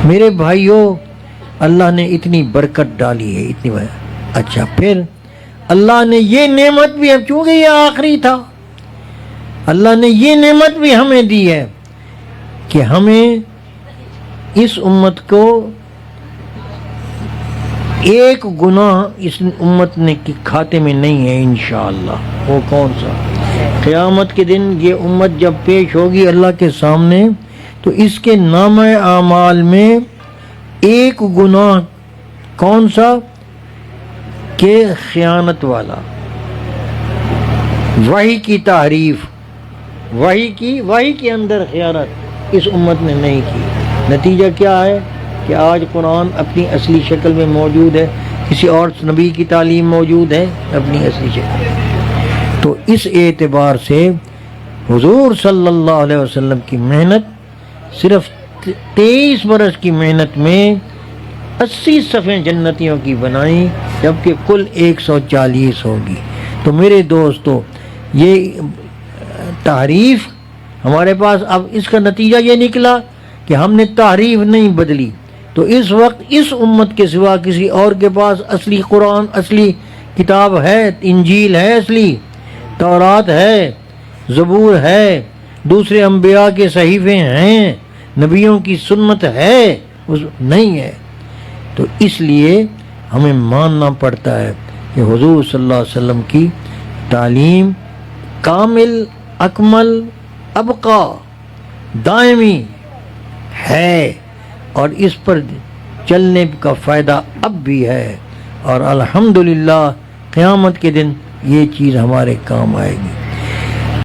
میرے بھائیوں، اللہ نے اتنی برکت ڈالی ہے، اتنی اچھا پھر اللہ نے یہ نعمت بھی، اب چونکہ یہ آخری تھا، اللہ نے یہ نعمت بھی ہمیں دی ہے کہ ہمیں اس امت کو ایک گناہ اس امت نے کی کھاتے میں نہیں ہے انشاءاللہ۔ وہ کون سا؟ قیامت کے دن یہ امت جب پیش ہوگی اللہ کے سامنے تو اس کے نامہ اعمال میں ایک گناہ کون سا؟ کہ خیانت والا، وحی کی تحریف، وحی کے اندر خیانت اس امت نے نہیں کی۔ نتیجہ کیا ہے کہ آج قرآن اپنی اصلی شکل میں موجود ہے، کسی اور نبی کی تعلیم موجود ہے اپنی اصلی شکل میں۔ تو اس اعتبار سے حضور صلی اللہ علیہ وسلم کی محنت صرف 23 برس کی محنت میں 80 صفیں جنتیوں کی بنائیں، جبکہ کل 140 ہوگی۔ تو میرے دوستو، یہ تحریف ہمارے پاس، اب اس کا نتیجہ یہ نکلا کہ ہم نے تحریف نہیں بدلی، تو اس وقت اس امت کے سوا کسی اور کے پاس اصلی قرآن، اصلی کتاب ہے، انجیل ہے، اصلی تورات ہے، زبور ہے، دوسرے انبیاء کے صحیفے ہیں، نبیوں کی سنت ہے، نہیں ہے۔ تو اس لیے ہمیں ماننا پڑتا ہے کہ حضور صلی اللہ علیہ وسلم کی تعلیم کامل، اکمل، ابقا، دائمی ہے، اور اس پر چلنے کا فائدہ اب بھی ہے، اور الحمدللہ قیامت کے دن یہ چیز ہمارے کام آئے گی۔